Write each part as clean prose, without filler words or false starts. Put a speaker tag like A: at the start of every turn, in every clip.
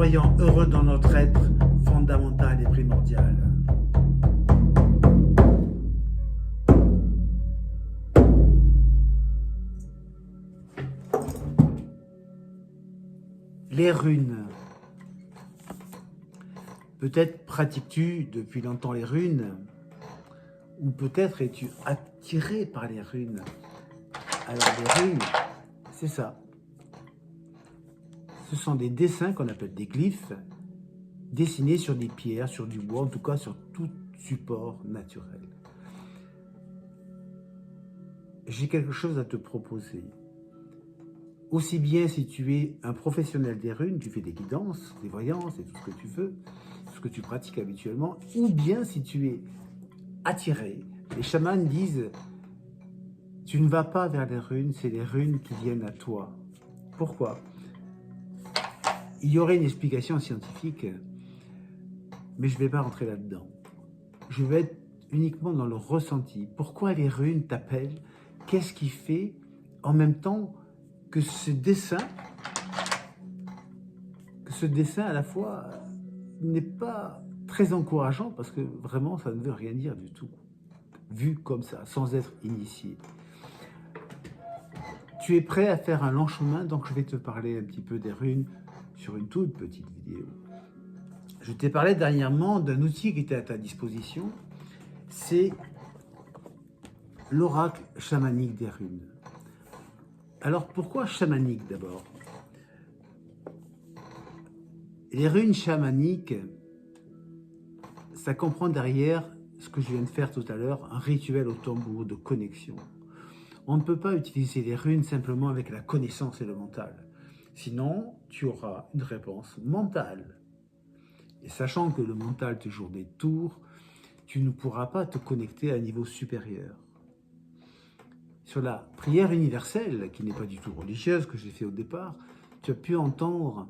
A: soyons heureux dans notre être fondamental et primordial. Les runes. Peut-être pratiques-tu depuis longtemps les runes, ou peut-être es-tu attiré par les runes. Alors les runes, c'est ça. Ce sont des dessins qu'on appelle des glyphes, dessinés sur des pierres, sur du bois, en tout cas sur tout support naturel. J'ai quelque chose à te proposer. Aussi bien si tu es un professionnel des runes, tu fais des guidances, des voyances et tout ce que tu veux, ce que tu pratiques habituellement, ou bien si tu es attiré. Les chamans disent, tu ne vas pas vers les runes, c'est les runes qui viennent à toi. Pourquoi? Il y aurait une explication scientifique, mais je ne vais pas rentrer là-dedans. Je vais être uniquement dans le ressenti. Pourquoi les runes t'appellent? Qu'est-ce qui fait en même temps que ce dessin à la fois n'est pas très encourageant, parce que vraiment ça ne veut rien dire du tout, vu comme ça, sans être initié. Tu es prêt à faire un long chemin, donc je vais te parler un petit peu des runes sur une toute petite vidéo. Je t'ai parlé dernièrement d'un outil qui était à ta disposition, c'est l'oracle chamanique des runes. Alors pourquoi chamanique d'abord? Les runes chamaniques, ça comprend derrière ce que je viens de faire tout à l'heure, un rituel au tambour de connexion. On ne peut pas utiliser les runes simplement avec la connaissance et le mental. Sinon, tu auras une réponse mentale. Et sachant que le mental te joue des tours, tu ne pourras pas te connecter à un niveau supérieur. Sur la prière universelle, qui n'est pas du tout religieuse, que j'ai fait au départ, tu as pu entendre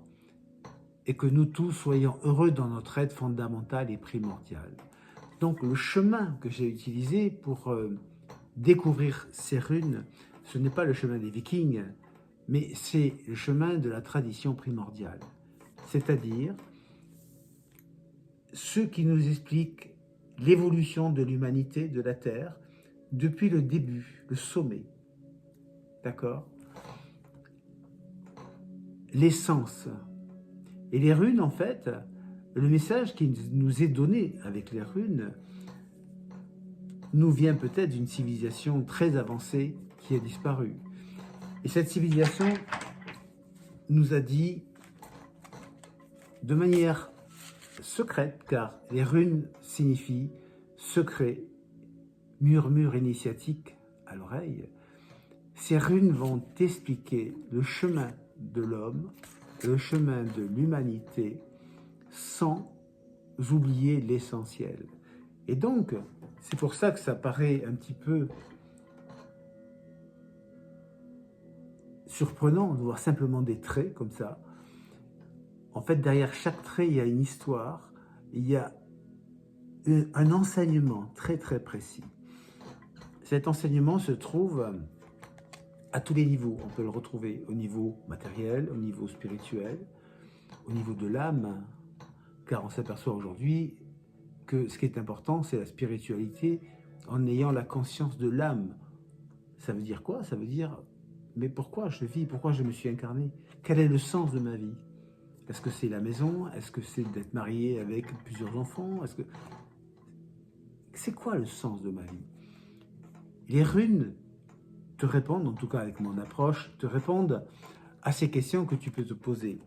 A: « et que nous tous soyons heureux dans notre être fondamental et primordial ». Donc le chemin que j'ai utilisé pour découvrir ces runes, ce n'est pas le chemin des Vikings, mais c'est le chemin de la tradition primordiale. C'est-à-dire ceux qui nous expliquent l'évolution de l'humanité, de la Terre, depuis le début, le sommet. D'accord? L'essence. Et les runes, en fait, le message qui nous est donné avec les runes nous vient peut-être d'une civilisation très avancée qui a disparu. Et cette civilisation nous a dit de manière secrète, car les runes signifient secret, murmure initiatique à l'oreille. Ces runes vont t'expliquer le chemin de l'homme, le chemin de l'humanité, sans oublier l'essentiel. Et donc, c'est pour ça que ça paraît un petit peu surprenant de voir simplement des traits comme ça. En fait, derrière chaque trait, il y a une histoire, il y a un enseignement très très précis. Cet enseignement se trouve à tous les niveaux. On peut le retrouver au niveau matériel, au niveau spirituel, au niveau de l'âme, car on s'aperçoit aujourd'hui que ce qui est important, c'est la spiritualité en ayant la conscience de l'âme. Ça veut dire quoi? Ça veut dire, mais pourquoi je vis? Pourquoi je me suis incarné? Quel est le sens de ma vie? Est-ce que c'est la maison? Est-ce que c'est d'être marié avec plusieurs enfants? C'est quoi le sens de ma vie? Les runes te répondent, en tout cas avec mon approche, te répondent à ces questions que tu peux te poser.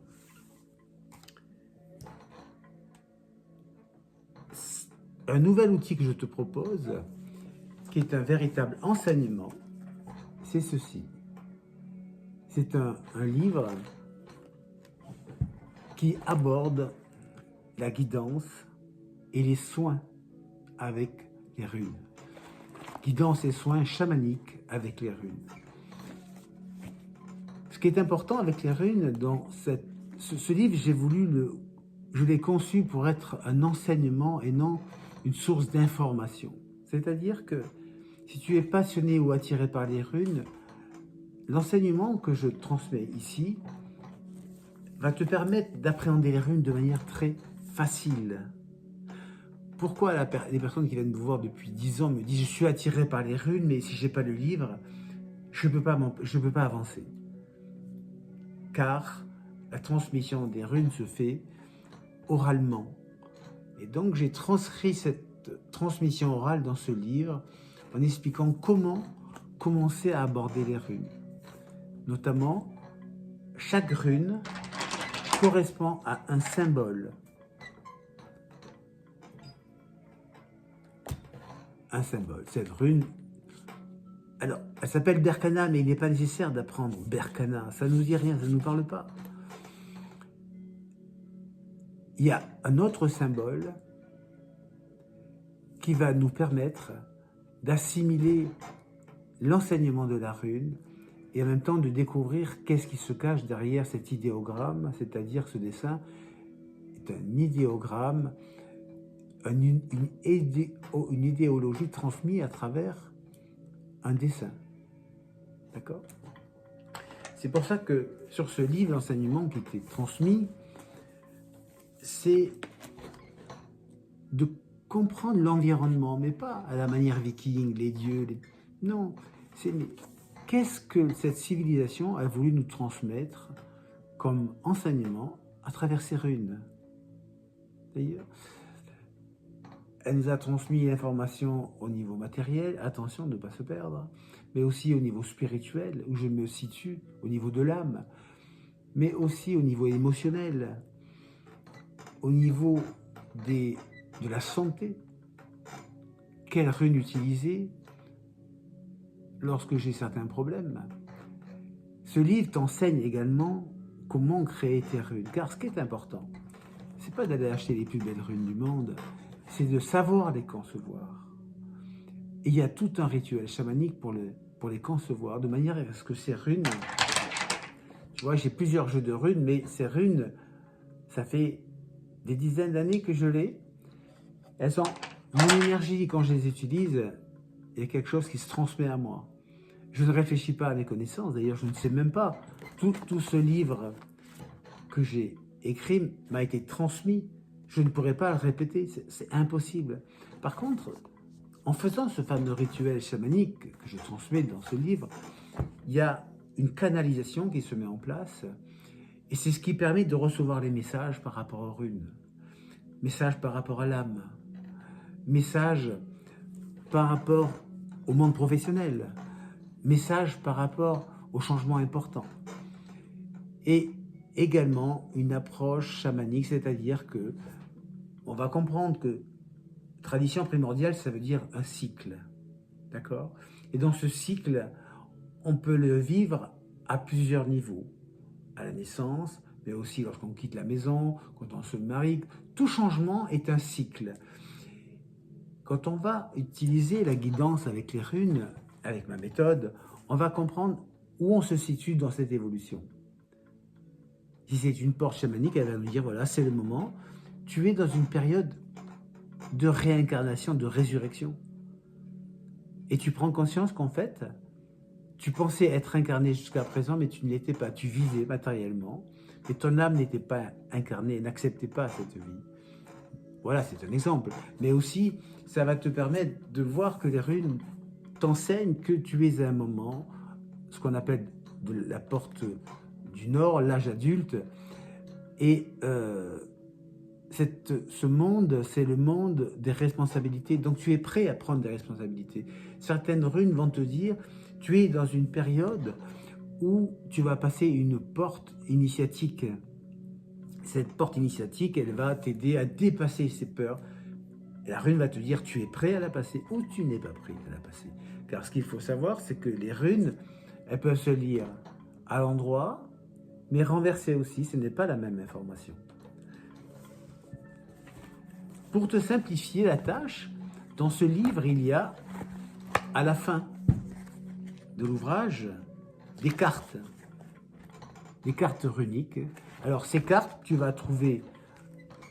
A: Un nouvel outil que je te propose, qui est un véritable enseignement, c'est ceci. C'est un livre qui aborde la guidance et les soins avec les runes. Guidance et soins chamaniques avec les runes. Ce qui est important avec les runes, dans ce livre, je l'ai conçu pour être un enseignement et non une source d'information. C'est-à-dire que si tu es passionné ou attiré par les runes, l'enseignement que je transmets ici va te permettre d'appréhender les runes de manière très facile. Pourquoi les personnes qui viennent me voir depuis 10 ans me disent « Je suis attiré par les runes, mais si je n'ai pas le livre, je ne peux pas avancer. » Car la transmission des runes se fait oralement. Et donc j'ai transcrit cette transmission orale dans ce livre en expliquant comment commencer à aborder les runes. Notamment, chaque rune correspond à un symbole. Un symbole. Cette rune, alors, elle s'appelle Berkana, mais il n'est pas nécessaire d'apprendre Berkana. Ça ne nous dit rien, ça ne nous parle pas. Il y a un autre symbole qui va nous permettre d'assimiler l'enseignement de la rune et en même temps de découvrir qu'est-ce qui se cache derrière cet idéogramme, c'est-à-dire ce dessin est un idéogramme, une idéologie transmise à travers un dessin. D'accord? C'est pour ça que sur ce livre, l'enseignement qui était transmis, c'est de comprendre l'environnement, mais pas à la manière viking, les dieux, non, c'est qu'est-ce que cette civilisation a voulu nous transmettre comme enseignement à travers ces runes. D'ailleurs, elle nous a transmis l'information au niveau matériel, attention de ne pas se perdre, mais aussi au niveau spirituel, où je me situe, au niveau de l'âme, mais aussi au niveau émotionnel, au niveau de la santé. Quelle rune utiliser lorsque j'ai certains problèmes? Ce livre t'enseigne également comment créer tes runes, car ce qui est important, c'est pas d'aller acheter les plus belles runes du monde, c'est de savoir les concevoir. Et il y a tout un rituel chamanique pour les concevoir, de manière à ce que ces runes, tu vois, j'ai plusieurs jeux de runes, mais ces runes, ça fait des dizaines d'années que je l'ai, elles ont mon énergie, quand je les utilise, il y a quelque chose qui se transmet à moi. Je ne réfléchis pas à mes connaissances, d'ailleurs je ne sais même pas, tout ce livre que j'ai écrit m'a été transmis, je ne pourrais pas le répéter, c'est impossible. Par contre, en faisant ce fameux rituel chamanique que je transmets dans ce livre, il y a une canalisation qui se met en place, et c'est ce qui permet de recevoir les messages par rapport aux runes, messages par rapport à l'âme, messages par rapport au monde professionnel, messages par rapport aux changements importants. Et également une approche chamanique, c'est-à-dire que on va comprendre que tradition primordiale, ça veut dire un cycle, d'accord? Et dans ce cycle, on peut le vivre à plusieurs niveaux, à la naissance, mais aussi lorsqu'on quitte la maison, quand on se marie. Tout changement est un cycle. Quand on va utiliser la guidance avec les runes, avec ma méthode, on va comprendre où on se situe dans cette évolution. Si c'est une porte chamanique, elle va nous dire, voilà, c'est le moment, tu es dans une période de réincarnation, de résurrection. Et tu prends conscience qu'en fait, tu pensais être incarné jusqu'à présent, mais tu ne l'étais pas. Tu vivais matériellement, et ton âme n'était pas incarnée, n'acceptait pas cette vie. Voilà, c'est un exemple. Mais aussi, ça va te permettre de voir que les runes t'enseignent que tu es à un moment, ce qu'on appelle de la porte du Nord, l'âge adulte. Et ce monde, c'est le monde des responsabilités. Donc tu es prêt à prendre des responsabilités. Certaines runes vont te dire, tu es dans une période où tu vas passer une porte initiatique. Cette porte initiatique, elle va t'aider à dépasser ces peurs. Et la rune va te dire, tu es prêt à la passer ou tu n'es pas prêt à la passer. Car ce qu'il faut savoir, c'est que les runes, elles peuvent se lire à l'endroit, mais renversées aussi, ce n'est pas la même information. Pour te simplifier la tâche, dans ce livre, il y a, à la fin de l'ouvrage, des cartes runiques. Alors ces cartes, tu vas trouver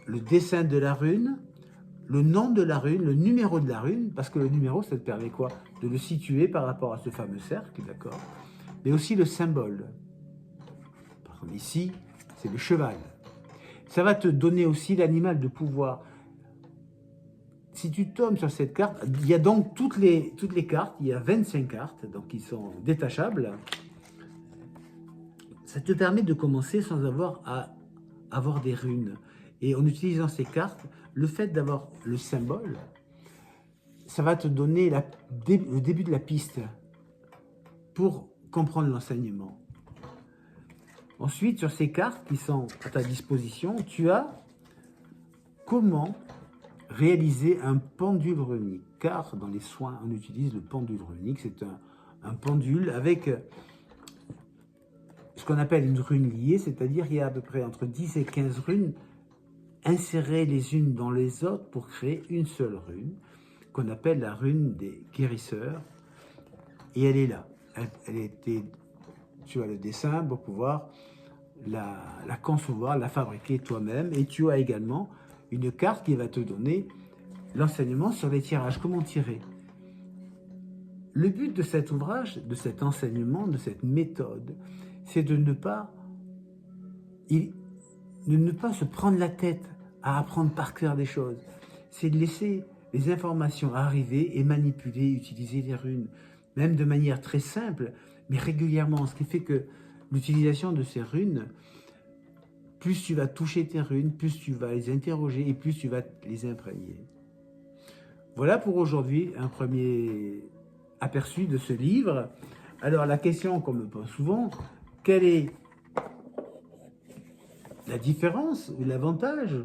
A: le dessin de la rune, le nom de la rune, le numéro de la rune, parce que le numéro, ça te permet quoi? De le situer par rapport à ce fameux cercle, d'accord? Mais aussi le symbole. Par exemple, ici, c'est le cheval. Ça va te donner aussi l'animal de pouvoir. Si tu tombes sur cette carte, il y a donc toutes les cartes, il y a 25 cartes, donc qui sont détachables. Ça te permet de commencer sans avoir à avoir des runes. Et en utilisant ces cartes, le fait d'avoir le symbole, ça va te donner le début de la piste pour comprendre l'enseignement. Ensuite, sur ces cartes qui sont à ta disposition, tu as comment réaliser un pendule runique. Car dans les soins, on utilise le pendule runique. C'est un pendule avec ce qu'on appelle une rune liée, c'est-à-dire qu'il y a à peu près entre 10 et 15 runes insérées les unes dans les autres pour créer une seule rune, qu'on appelle la rune des guérisseurs. Et elle est là. Elle était, tu as le dessin pour pouvoir la concevoir, la fabriquer toi-même. Et tu as également une carte qui va te donner l'enseignement sur les tirages, comment tirer. Le but de cet ouvrage, de cet enseignement, de cette méthode, c'est de ne pas se prendre la tête à apprendre par cœur des choses. C'est de laisser les informations arriver et manipuler, utiliser les runes, même de manière très simple, mais régulièrement. Ce qui fait que l'utilisation de ces runes, plus tu vas toucher tes runes, plus tu vas les interroger et plus tu vas les imprégner. Voilà pour aujourd'hui un premier aperçu de ce livre. Alors la question qu'on me pose souvent, quelle est la différence ou l'avantage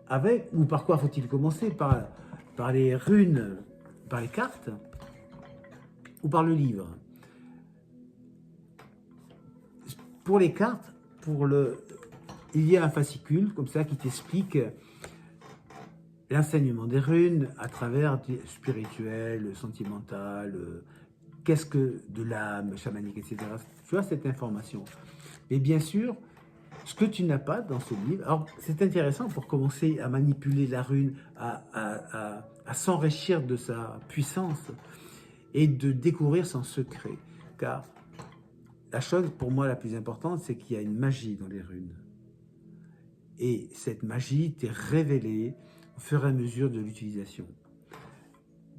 A: avec, ou par quoi faut-il commencer, par les runes, par les cartes ou par le livre? Pour les cartes, il y a un fascicule comme ça qui t'explique l'enseignement des runes à travers des spirituels, sentimental, qu'est-ce que de l'âme, chamanique, etc. Tu as cette information. Mais bien sûr, ce que tu n'as pas dans ce livre, alors c'est intéressant pour commencer à manipuler la rune, à s'enrichir de sa puissance et de découvrir son secret. Car la chose pour moi la plus importante, c'est qu'il y a une magie dans les runes. Et cette magie t'est révélée au fur et à mesure de l'utilisation.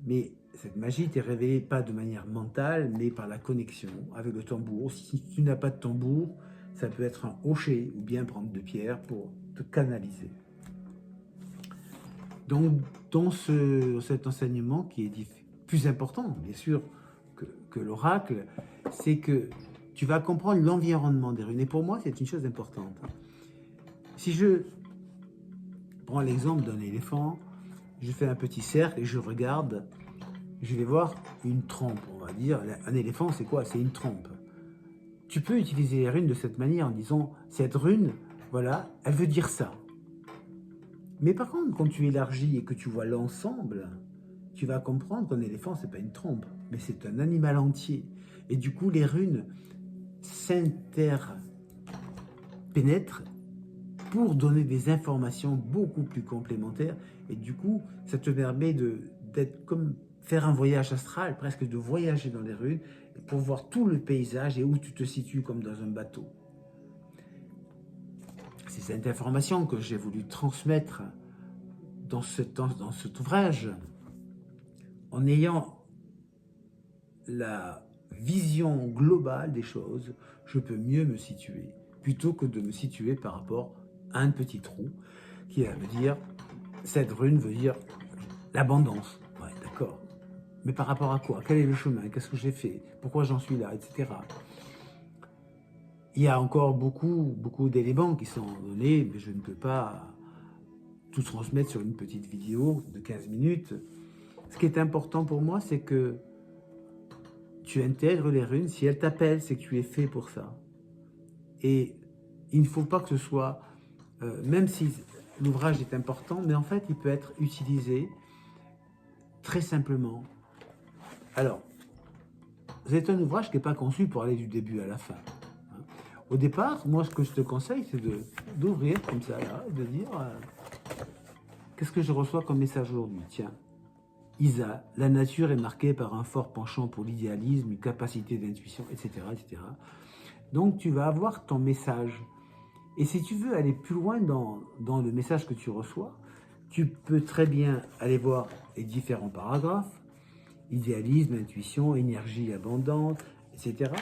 A: Mais cette magie t'est révélée pas de manière mentale, mais par la connexion avec le tambour. Si tu n'as pas de tambour, ça peut être un hocher ou bien prendre de pierres pour te canaliser. Donc, dans cet enseignement qui est plus important, bien sûr, que l'oracle, c'est que tu vas comprendre l'environnement des runes. Et pour moi, c'est une chose importante. Si je prends l'exemple d'un éléphant, je fais un petit cercle et je regarde, je vais voir une trompe, on va dire. Un éléphant, c'est quoi? C'est une trompe. Tu peux utiliser les runes de cette manière en disant, cette rune, voilà, elle veut dire ça. Mais par contre, quand tu élargis et que tu vois l'ensemble, tu vas comprendre qu'un éléphant, c'est pas une trompe, mais c'est un animal entier. Et du coup, les runes s'interpénètrent pour donner des informations beaucoup plus complémentaires. Et du coup, ça te permet d'être comme faire un voyage astral, presque de voyager dans les runes, pour voir tout le paysage et où tu te situes comme dans un bateau. C'est cette information que j'ai voulu transmettre dans cet ouvrage, en ayant la vision globale des choses, je peux mieux me situer, plutôt que de me situer par rapport à un petit trou, qui veut dire, cette rune veut dire l'abondance. Ouais, d'accord. Mais par rapport à quoi? Quel est le chemin? Qu'est-ce que j'ai fait? Pourquoi j'en suis là? Etc. Il y a encore beaucoup d'éléments qui sont donnés, mais je ne peux pas tout transmettre sur une petite vidéo de 15 minutes. Ce qui est important pour moi, c'est que tu intègres les runes. Si elles t'appellent, c'est que tu es fait pour ça. Et il ne faut pas que ce soit, même si l'ouvrage est important, mais en fait, il peut être utilisé très simplement. Alors, c'est un ouvrage qui n'est pas conçu pour aller du début à la fin. Au départ, moi, ce que je te conseille, c'est d'ouvrir comme ça, là, et de dire qu'est-ce que je reçois comme message aujourd'hui? Tiens, Isa, la nature est marquée par un fort penchant pour l'idéalisme, une capacité d'intuition, etc., etc. Donc, tu vas avoir ton message. Et si tu veux aller plus loin dans le message que tu reçois, tu peux très bien aller voir les différents paragraphes, idéalisme, intuition, énergie abondante, etc.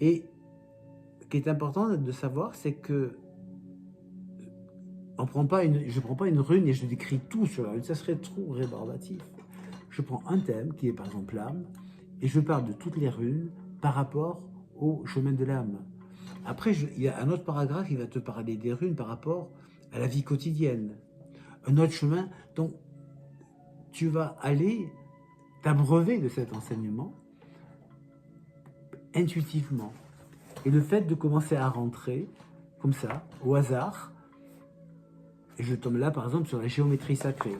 A: Et ce qui est important de savoir, c'est que je ne prends pas une rune et je décris tout sur la rune, ça serait trop rébarbatif. Je prends un thème qui est par exemple l'âme, et je parle de toutes les runes par rapport au chemin de l'âme. Après, il y a un autre paragraphe qui va te parler des runes par rapport à la vie quotidienne. Un autre chemin, donc tu vas aller t'abreuver de cet enseignement intuitivement. Et le fait de commencer à rentrer, comme ça, au hasard, et je tombe là par exemple sur la géométrie sacrée.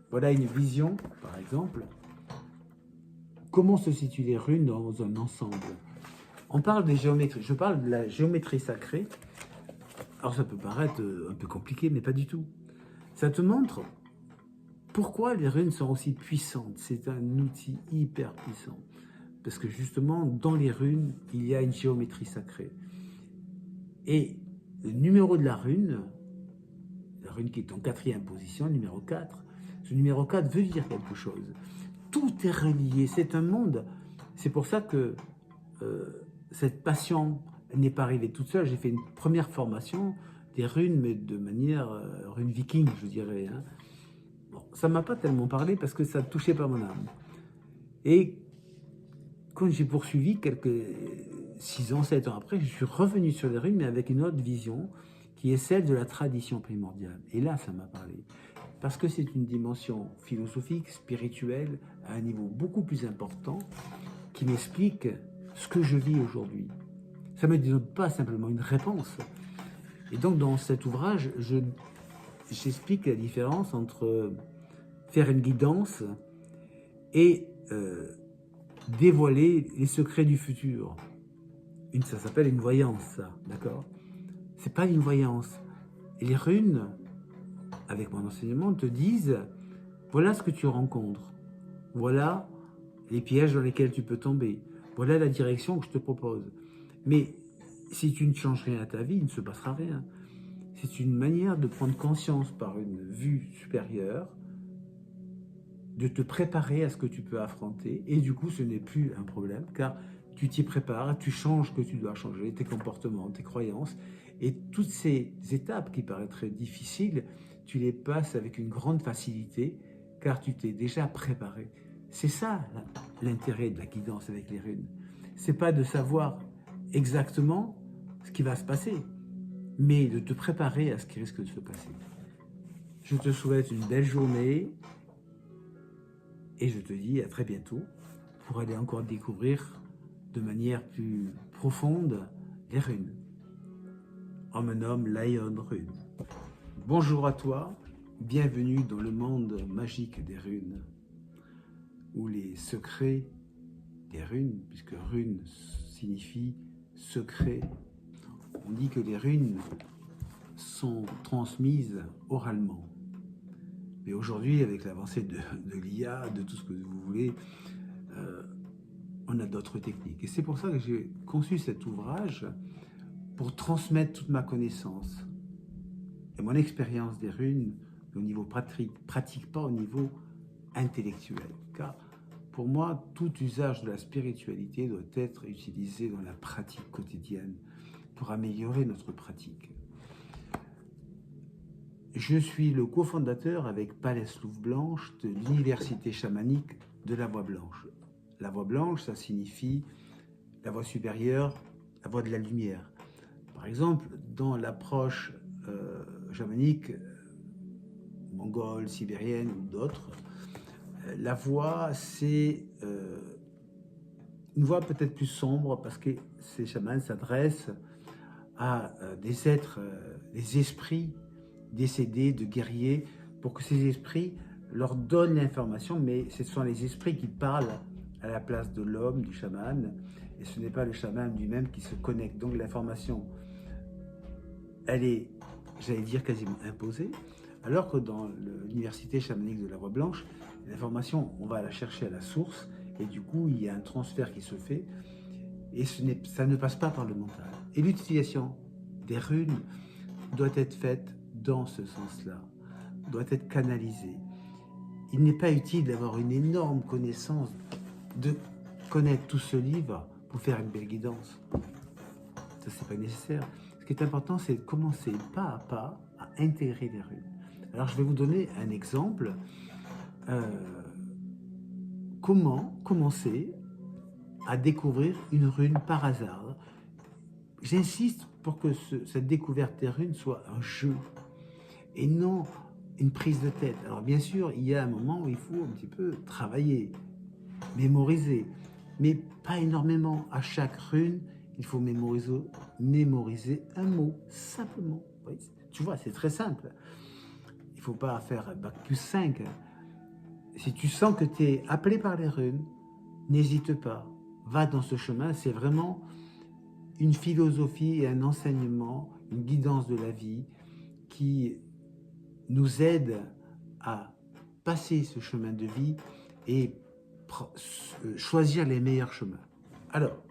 A: Voilà une vision, par exemple, comment se situent les runes dans un ensemble. On parle des géométries, je parle de la géométrie sacrée. Alors ça peut paraître un peu compliqué, mais pas du tout. Ça te montre pourquoi les runes sont aussi puissantes. C'est un outil hyper puissant. Parce que justement, dans les runes, il y a une géométrie sacrée. Et le numéro de la rune qui est en 4e position, numéro 4, ce numéro 4 veut dire quelque chose. Tout est relié, c'est un monde. C'est pour ça que cette passion n'est pas arrivée toute seule. J'ai fait une première formation des runes, mais de manière rune viking, je dirais. Hein. Bon, ça ne m'a pas tellement parlé parce que ça ne touchait pas mon âme. Et quand j'ai poursuivi, quelques 6 ans, 7 ans après, je suis revenu sur les runes, mais avec une autre vision, qui est celle de la tradition primordiale. Et là, ça m'a parlé. Parce que c'est une dimension philosophique, spirituelle, à un niveau beaucoup plus important, qui m'explique ce que je vis aujourd'hui. Ça ne me donne pas simplement une réponse. Et donc, dans cet ouvrage, j'explique la différence entre faire une guidance et dévoiler les secrets du futur. Ça s'appelle une voyance, ça, d'accord ? C'est pas une voyance. Et les runes, avec mon enseignement, te disent, voilà ce que tu rencontres. Voilà les pièges dans lesquels tu peux tomber. Voilà la direction que je te propose. Mais si tu ne changes rien à ta vie, il ne se passera rien. C'est une manière de prendre conscience par une vue supérieure, de te préparer à ce que tu peux affronter. Et du coup, ce n'est plus un problème, car tu t'y prépares, tu changes ce que tu dois changer, tes comportements, tes croyances. Et toutes ces étapes qui paraîtraient difficiles, tu les passes avec une grande facilité, car tu t'es déjà préparé. C'est ça l'intérêt de la guidance avec les runes. C'est pas de savoir exactement ce qui va se passer, mais de te préparer à ce qui risque de se passer. Je te souhaite une belle journée et je te dis à très bientôt pour aller encore découvrir de manière plus profonde les runes. On me nomme Lion Rune. Bonjour à toi, bienvenue dans le monde magique des runes, où les secrets des runes, puisque rune signifie secret, on dit que les runes sont transmises oralement. Mais aujourd'hui, avec l'avancée de l'IA, de tout ce que vous voulez, on a d'autres techniques. Et c'est pour ça que j'ai conçu cet ouvrage pour transmettre toute ma connaissance et mon expérience des runes au niveau pratique, pas au niveau intellectuel. Car pour moi, tout usage de la spiritualité doit être utilisé dans la pratique quotidienne pour améliorer notre pratique. Je suis le cofondateur avec Palès Louve Blanche de l'université chamanique de la Voie Blanche. La Voie Blanche, ça signifie la voie supérieure, la voie de la lumière. Par exemple, dans l'approche chamanique, mongole, sibérienne ou d'autres, la voie, c'est une voie peut-être plus sombre parce que ces chamans s'adressent à des êtres, des esprits décédés, de guerriers, pour que ces esprits leur donnent l'information, mais ce sont les esprits qui parlent à la place de l'homme, du chaman, et ce n'est pas le chaman lui-même qui se connecte. Donc l'information, elle est, j'allais dire, quasiment imposée, alors que dans l'université chamanique de la Voie Blanche, l'information, on va la chercher à la source, et du coup, il y a un transfert qui se fait, et ça ne passe pas par le mental. Et l'utilisation des runes doit être faite dans ce sens-là, doit être canalisée. Il n'est pas utile d'avoir une énorme connaissance, de connaître tout ce livre pour faire une belle guidance. Ça, c'est pas nécessaire. Ce qui est important, c'est de commencer pas à pas à intégrer les runes. Alors, je vais vous donner un exemple. Comment commencer à découvrir une rune par hasard. J'insiste pour que cette découverte des runes soit un jeu et non une prise de tête. Alors bien sûr, il y a un moment où il faut un petit peu travailler, mémoriser, mais pas énormément. À chaque rune, il faut mémoriser un mot, simplement. Oui, tu vois, c'est très simple. Il ne faut pas faire bac plus 5. Si tu sens que tu es appelé par les runes, n'hésite pas. Va dans ce chemin, c'est vraiment une philosophie et un enseignement, une guidance de la vie qui nous aide à passer ce chemin de vie et choisir les meilleurs chemins. Alors,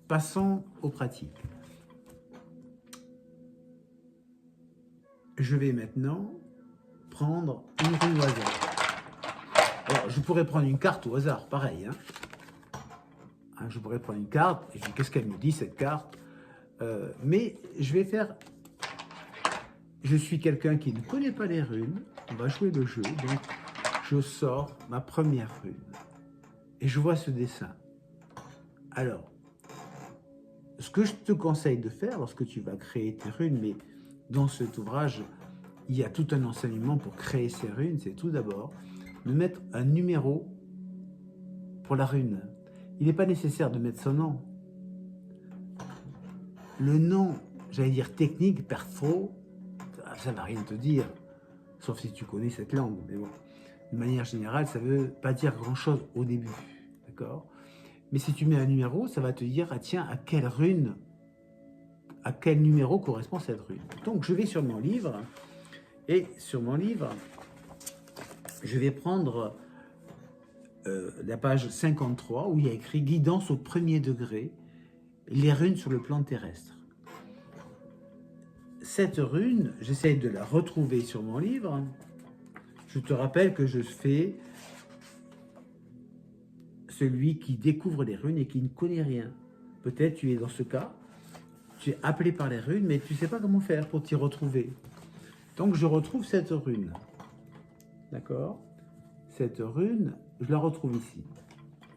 A: passons aux pratiques. Je vais maintenant prendre une rune au hasard. Alors, je pourrais prendre une carte au hasard, pareil, hein. Je pourrais prendre une carte, et je dis qu'est-ce qu'elle me dit cette carte, mais je vais faire, je suis quelqu'un qui ne connaît pas les runes, on va jouer le jeu, donc je sors ma première rune, et je vois ce dessin. Alors, ce que je te conseille de faire lorsque tu vas créer tes runes, mais dans cet ouvrage, il y a tout un enseignement pour créer ces runes, c'est tout d'abord de mettre un numéro pour la rune. Il n'est pas nécessaire de mettre son nom. Le nom, j'allais dire technique, perso, ça ne va rien te dire, sauf si tu connais cette langue. Mais bon, de manière générale, ça ne veut pas dire grand-chose au début, d'accord? Mais si tu mets un numéro, ça va te dire, ah tiens, à quelle rune, à quel numéro correspond cette rune. Donc, je vais sur mon livre, et sur mon livre, je vais prendre la page 53 où il y a écrit « Guidance au premier degré, les runes sur le plan terrestre ». Cette rune, j'essaye de la retrouver sur mon livre. Je te rappelle que je fais celui qui découvre les runes et qui ne connaît rien. Peut-être tu es dans ce cas, tu es appelé par les runes, mais tu ne sais pas comment faire pour t'y retrouver. Donc je retrouve cette rune. D'accord? Cette rune, je la retrouve ici.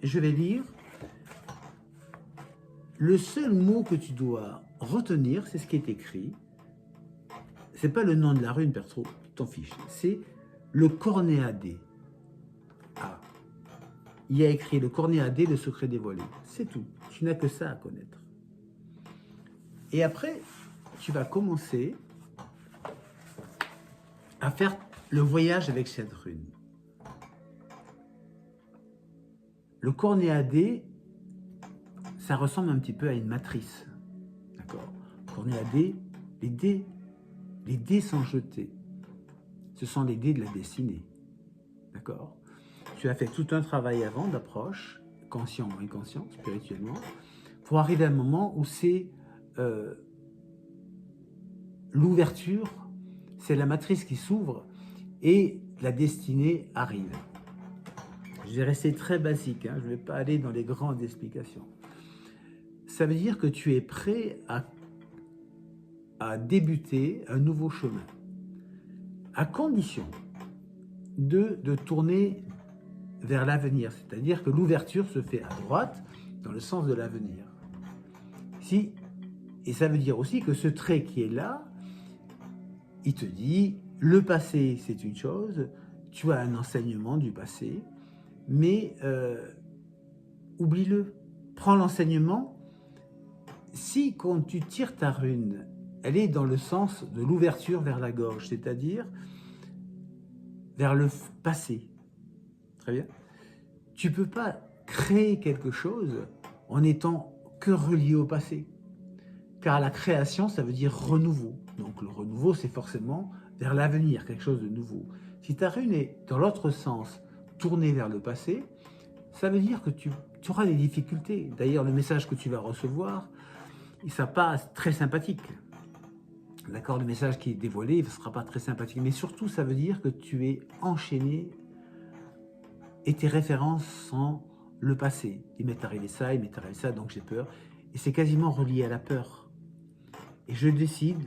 A: Je vais lire. Le seul mot que tu dois retenir, c'est ce qui est écrit. C'est pas le nom de la rune, perso, tu t'en fiches. C'est le cornéadé. Ah. Il y a écrit le cornéadé, le secret dévoilé. C'est tout. Tu n'as que ça à connaître. Et après, tu vas commencer à faire le voyage avec cette rune. Le cornéadé, ça ressemble un petit peu à une matrice. D'accord? Cornéadé, les dés sont jetés. Ce sont les dés de la destinée. D'accord? Tu as fait tout un travail avant d'approche, conscient ou inconscient, spirituellement, pour arriver à un moment où c'est l'ouverture, c'est la matrice qui s'ouvre et la destinée arrive. Je vais rester très basique, hein, je ne vais pas aller dans les grandes explications. Ça veut dire que tu es prêt à débuter un nouveau chemin, à condition de tourner vers l'avenir, c'est-à-dire que l'ouverture se fait à droite, dans le sens de l'avenir. Et ça veut dire aussi que ce trait qui est là, il te dit, le passé c'est une chose, tu as un enseignement du passé, mais oublie-le, prends l'enseignement. Si quand tu tires ta rune, elle est dans le sens de l'ouverture vers la gorge, c'est-à-dire vers le passé, très bien, tu ne peux pas créer quelque chose en étant que relié au passé, car la création, ça veut dire renouveau. Donc le renouveau, c'est forcément vers l'avenir, quelque chose de nouveau. Si ta rune est dans l'autre sens, tournée vers le passé, ça veut dire que tu auras des difficultés. D'ailleurs, le message que tu vas recevoir, ça passe très sympathique. D'accord, le message qui est dévoilé ne sera pas très sympathique. Mais surtout, ça veut dire que tu es enchaîné et tes références sont le passé. Il m'est arrivé ça, donc j'ai peur. Et c'est quasiment relié à la peur. Et je décide,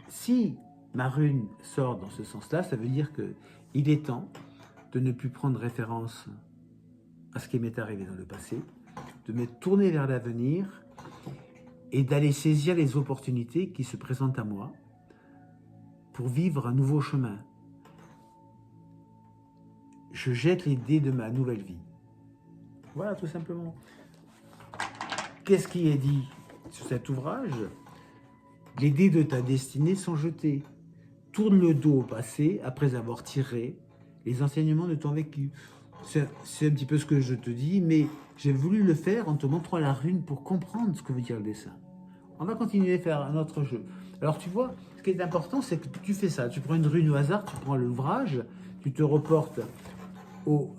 A: si ma rune sort dans ce sens-là, ça veut dire qu'il est temps de ne plus prendre référence à ce qui m'est arrivé dans le passé, de me tourner vers l'avenir et d'aller saisir les opportunités qui se présentent à moi pour vivre un nouveau chemin. Je jette les dés de ma nouvelle vie. Voilà, tout simplement. Qu'est-ce qui est dit sur cet ouvrage? Les dés de ta destinée sont jetés. Tourne le dos au passé après avoir tiré les enseignements de ton vécu. C'est un petit peu ce que je te dis, mais j'ai voulu le faire en te montrant la rune pour comprendre ce que veut dire le dessin. On va continuer à faire un autre jeu. Alors tu vois, ce qui est important, c'est que tu fais ça. Tu prends une rune au hasard, tu prends l'ouvrage, tu te reportes au...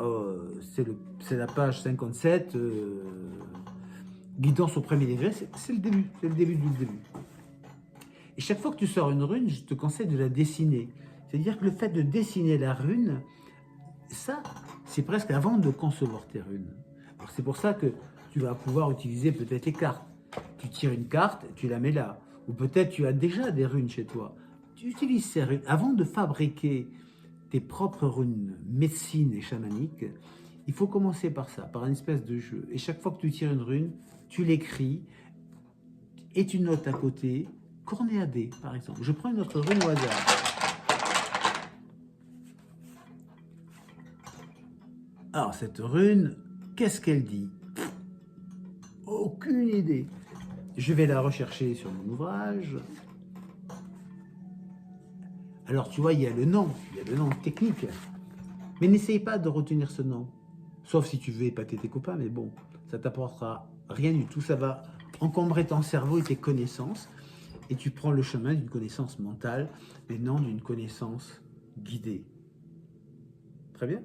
A: c'est la page 57, guidance au premier degré, c'est le début du début. Et chaque fois que tu sors une rune, je te conseille de la dessiner. C'est-à-dire que le fait de dessiner la rune, ça, c'est presque avant de concevoir tes runes. C'est pour ça que tu vas pouvoir utiliser peut-être les cartes. Tu tires une carte, tu la mets là. Ou peut-être tu as déjà des runes chez toi. Tu utilises ces runes. Avant de fabriquer tes propres runes médecine et chamaniques, il faut commencer par ça, par une espèce de jeu. Et chaque fois que tu tires une rune, tu l'écris et tu notes à côté cornet D, par exemple. Je prends une autre rune au hasard. Alors, cette rune, qu'est-ce qu'elle dit? Aucune idée. Je vais la rechercher sur mon ouvrage. Alors, tu vois, il y a le nom technique. Mais n'essaye pas de retenir ce nom. Sauf si tu veux épater tes copains, mais bon, ça t'apportera rien du tout. Ça va encombrer ton cerveau et tes connaissances. Et tu prends le chemin d'une connaissance mentale, mais non d'une connaissance guidée. Très bien.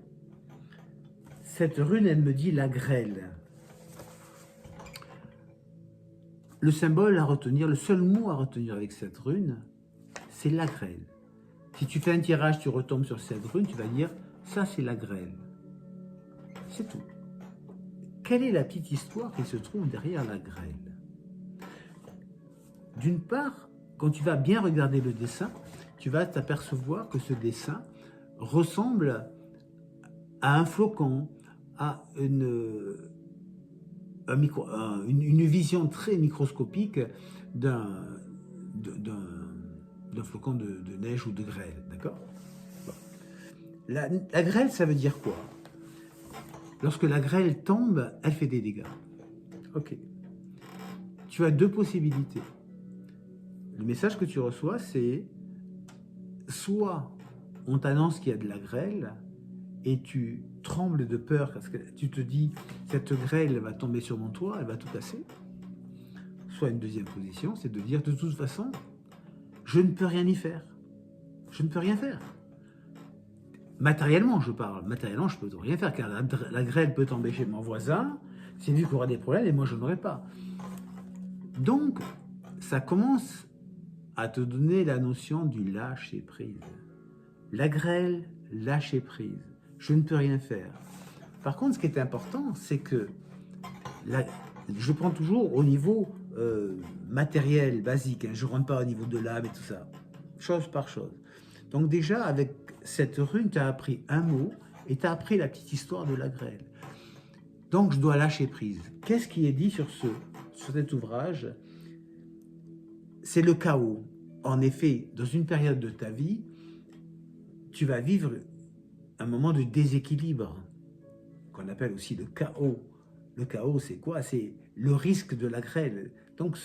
A: Cette rune, elle me dit la grêle. Le symbole à retenir, le seul mot à retenir avec cette rune, c'est la grêle. Si tu fais un tirage, tu retombes sur cette rune, tu vas dire, ça c'est la grêle. C'est tout. Quelle est la petite histoire qui se trouve derrière la grêle? D'une part, quand tu vas bien regarder le dessin, tu vas t'apercevoir que ce dessin ressemble à un flocon, à une vision très microscopique d'un flocon de neige ou de grêle, d'accord? Bon. La grêle, ça veut dire quoi? Lorsque la grêle tombe, elle fait des dégâts. Ok. Tu as deux possibilités. Le message que tu reçois, c'est soit on t'annonce qu'il y a de la grêle et tu trembles de peur parce que tu te dis cette grêle va tomber sur mon toit, elle va tout casser. Soit une deuxième position, c'est de dire de toute façon, je ne peux rien y faire. Je ne peux rien faire. Matériellement, je parle. Matériellement, je ne peux rien faire car la grêle peut tomber chez mon voisin, c'est lui qui aura des problèmes et moi je n'aurai pas. Donc, ça commence à te donner la notion du lâcher prise. La grêle, lâcher prise. Je ne peux rien faire. Par contre, ce qui est important, c'est que je prends toujours au niveau matériel, basique. Hein, je ne rentre pas au niveau de l'âme et tout ça. Chose par chose. Donc déjà, avec cette rune, tu as appris un mot et tu as appris la petite histoire de la grêle. Donc, je dois lâcher prise. Qu'est-ce qui est dit sur cet ouvrage? C'est le chaos. En effet, dans une période de ta vie, tu vas vivre un moment de déséquilibre, qu'on appelle aussi le chaos. Le chaos, c'est quoi? C'est le risque de la grêle. Donc,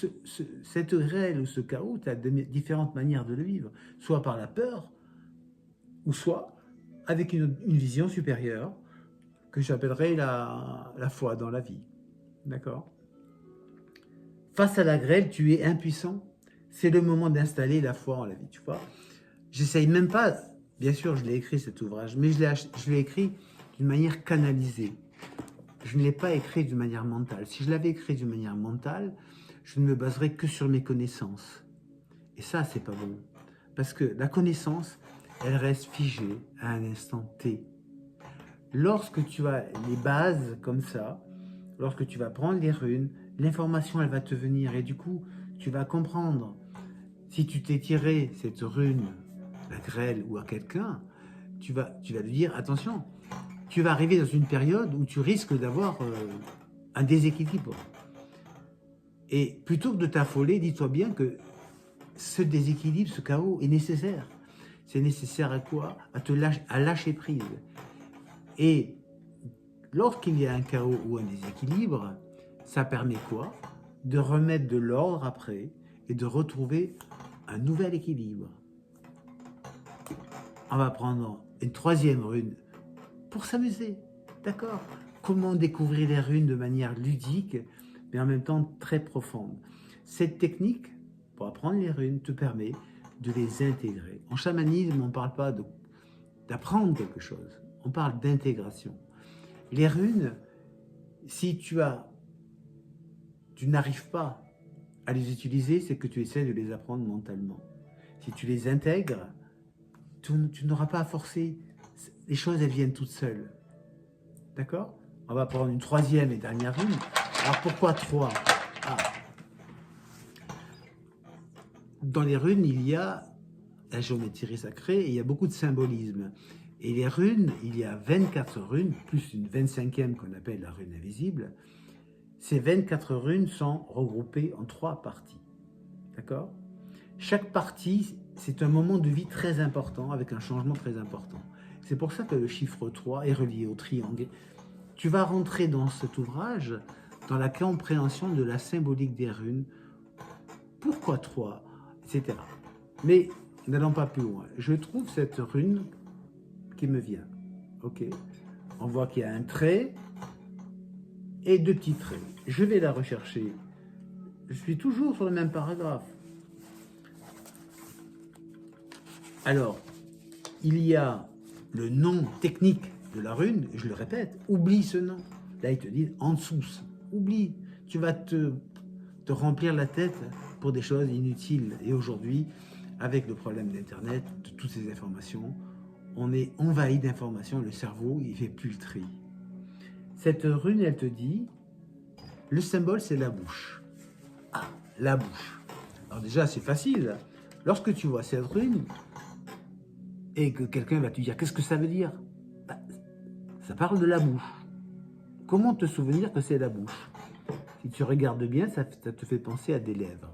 A: cette grêle ou ce chaos, tu as différentes manières de le vivre, soit par la peur, ou soit avec une vision supérieure, que j'appellerais la foi dans la vie. D'accord? Face à la grêle, tu es impuissant. C'est le moment d'installer la foi en la vie, tu vois. J'essaye même pas, bien sûr, je l'ai écrit cet ouvrage, mais je l'ai écrit d'une manière canalisée. Je ne l'ai pas écrit d'une manière mentale. Si je l'avais écrit d'une manière mentale, je ne me baserais que sur mes connaissances. Et ça, c'est pas bon. Parce que la connaissance, elle reste figée à un instant T. Lorsque tu as les bases comme ça, lorsque tu vas prendre les runes, l'information, elle va te venir. Et du coup, tu vas comprendre. Si tu t'es tiré cette rune, la grêle ou à quelqu'un, tu vas lui dire, attention, tu vas arriver dans une période où tu risques d'avoir un déséquilibre. Et plutôt que de t'affoler, dis-toi bien que ce déséquilibre, ce chaos est nécessaire. C'est nécessaire à quoi? À lâcher prise. Et lorsqu'il y a un chaos ou un déséquilibre, ça permet quoi? De remettre de l'ordre après et de retrouver un nouvel équilibre. On va prendre une troisième rune pour s'amuser, d'accord? Comment découvrir les runes de manière ludique, mais en même temps très profonde. Cette technique, pour apprendre les runes, te permet de les intégrer. En chamanisme, on ne parle pas d'apprendre quelque chose, on parle d'intégration. Les runes, si tu n'arrives pas à les utiliser, c'est que tu essaies de les apprendre mentalement. Si tu les intègres, tu n'auras pas à forcer. Les choses, elles viennent toutes seules. D'accord? On va prendre une troisième et dernière rune. Alors pourquoi 3? Dans les runes, il y a la géométrie sacrée et il y a beaucoup de symbolisme. Et les runes, il y a 24 runes, plus une 25e qu'on appelle la rune invisible. Ces 24 runes sont regroupées en 3 parties. D'accord? Chaque partie, c'est un moment de vie très important, avec un changement très important. C'est pour ça que le chiffre 3 est relié au triangle. Tu vas rentrer dans cet ouvrage, dans la compréhension de la symbolique des runes. Pourquoi 3, etc. Mais n'allons pas plus loin. Je trouve cette rune qui me vient. Ok. On voit qu'il y a un trait et 2 petits traits. Je vais la rechercher. Je suis toujours sur le même paragraphe. Alors, il y a le nom technique de la rune, je le répète, oublie ce nom. Là, ils te disent en dessous, oublie. Tu vas te remplir la tête pour des choses inutiles. Et aujourd'hui, avec le problème d'Internet, de toutes ces informations, on est envahi d'informations, le cerveau, il ne fait plus le tri. Cette rune, elle te dit, le symbole, c'est la bouche. Ah, la bouche. Alors déjà, c'est facile. Lorsque tu vois cette rune, et que quelqu'un va te dire, qu'est-ce que ça veut dire? Bah, ça parle de la bouche. Comment te souvenir que c'est la bouche? Si tu regardes bien, ça te fait penser à des lèvres.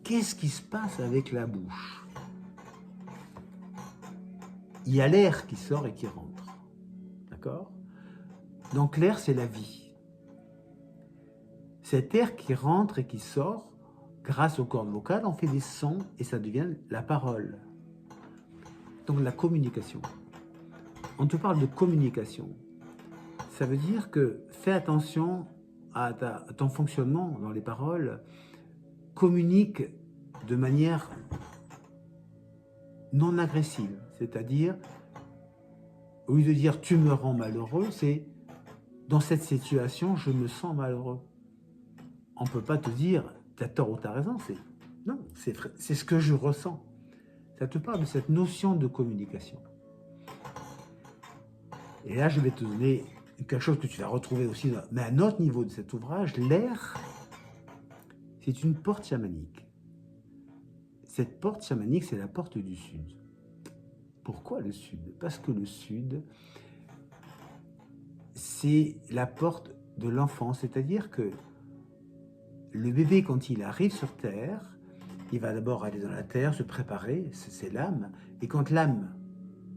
A: Qu'est-ce qui se passe avec la bouche? Il y a l'air qui sort et qui rentre. D'accord? Donc l'air, c'est la vie. Cet air qui rentre et qui sort, grâce aux cordes vocales, on fait des sons et ça devient la parole. Donc la communication. On te parle de communication. Ça veut dire que fais attention à ton fonctionnement dans les paroles. Communique de manière non agressive. C'est-à-dire, au lieu de dire « tu me rends malheureux », c'est « dans cette situation, je me sens malheureux ». On ne peut pas te dire « tu as tort ou tu as raison ». Non, c'est ce que je ressens. Ça te parle de cette notion de communication. Et là, je vais te donner quelque chose que tu vas retrouver aussi, mais à un autre niveau de cet ouvrage. L'air, c'est une porte chamanique. Cette porte chamanique, c'est la porte du Sud. Pourquoi le Sud? Parce que le Sud, c'est la porte de l'enfance, c'est-à-dire que le bébé, quand il arrive sur Terre, il va d'abord aller dans la Terre, se préparer, c'est l'âme, et quand l'âme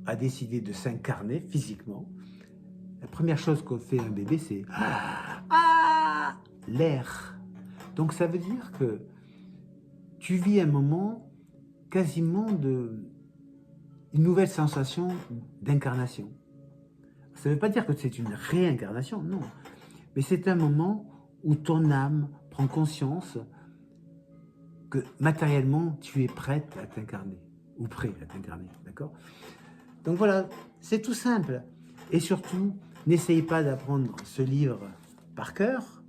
A: a décidé de s'incarner physiquement, la première chose qu'on fait un bébé, c'est l'air. Donc ça veut dire que tu vis un moment quasiment une nouvelle sensation d'incarnation. Ça ne veut pas dire que c'est une réincarnation, non. Mais c'est un moment où ton âme prend conscience que matériellement, tu es prête à t'incarner, ou prêt à t'incarner, d'accord? Donc voilà, c'est tout simple. Et surtout, n'essayez pas d'apprendre ce livre par cœur.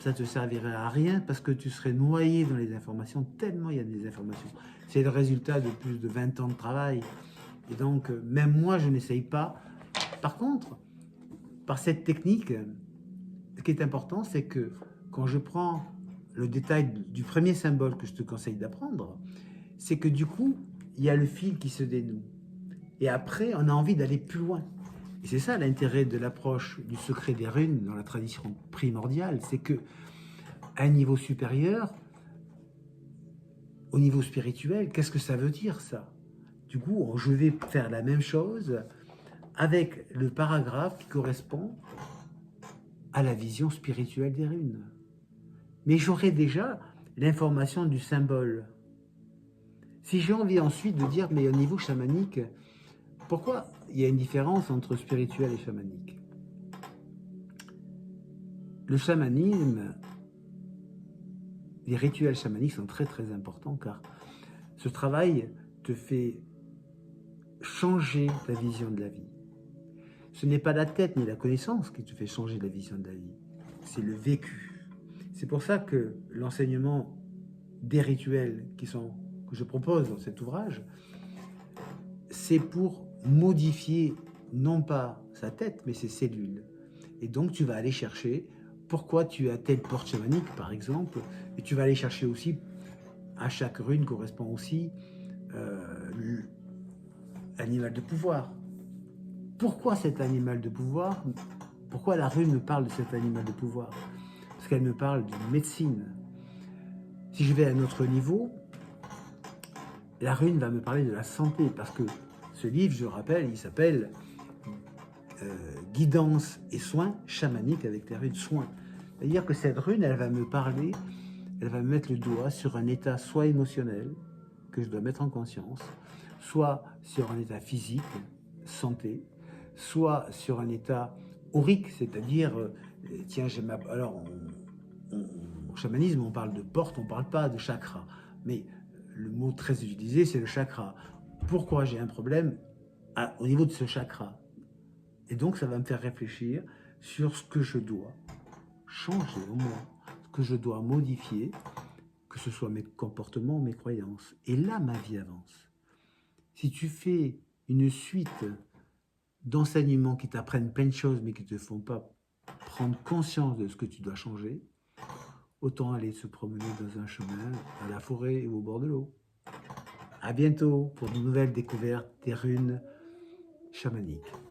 A: ça te servirait à rien parce que tu serais noyé dans les informations, tellement il y a des informations. C'est le résultat de plus de 20 ans de travail. Et donc, même moi, je n'essaye pas. Par contre, par cette technique, ce qui est important, c'est que quand je prends le détail du premier symbole que je te conseille d'apprendre, c'est que du coup, il y a le fil qui se dénoue. Et après, on a envie d'aller plus loin. Et c'est ça l'intérêt de l'approche du secret des runes dans la tradition primordiale, c'est que à un niveau supérieur, au niveau spirituel, qu'est-ce que ça veut dire ça? Du coup, je vais faire la même chose avec le paragraphe qui correspond à la vision spirituelle des runes. Mais j'aurai déjà l'information du symbole. Si j'ai envie ensuite de dire, mais au niveau chamanique, pourquoi il y a une différence entre spirituel et chamanique? Le chamanisme, les rituels chamaniques sont très très importants car ce travail te fait changer la vision de la vie. Ce n'est pas la tête ni la connaissance qui te fait changer la vision de la vie, c'est le vécu. C'est pour ça que l'enseignement des rituels que je propose dans cet ouvrage, c'est pour modifier non pas sa tête, mais ses cellules. Et donc tu vas aller chercher pourquoi tu as telle porte chamanique, par exemple, et tu vas aller chercher aussi, à chaque rune correspond aussi l'animal de pouvoir. Pourquoi cet animal de pouvoir? Pourquoi la rune me parle de cet animal de pouvoir? Parce qu'elle me parle d'une médecine. Si je vais à un autre niveau, la rune va me parler de la santé, parce que ce livre, je rappelle, il s'appelle Guidance et soins chamaniques avec les runes soins. C'est-à-dire que cette rune, elle va me parler, elle va me mettre le doigt sur un état soit émotionnel, que je dois mettre en conscience, soit sur un état physique, santé, soit sur un état aurique, c'est-à-dire, tiens, alors, au chamanisme, on parle de porte, on ne parle pas de chakra, mais le mot très utilisé, c'est le chakra. Pourquoi j'ai un problème au niveau de ce chakra? Et donc, ça va me faire réfléchir sur ce que je dois changer au moins, ce que je dois modifier, que ce soit mes comportements, mes croyances. Et là, ma vie avance. Si tu fais une suite d'enseignements qui t'apprennent plein de choses, mais qui ne te font pas prendre conscience de ce que tu dois changer, autant aller se promener dans un chemin, à la forêt ou au bord de l'eau. À bientôt pour de nouvelles découvertes des runes chamaniques.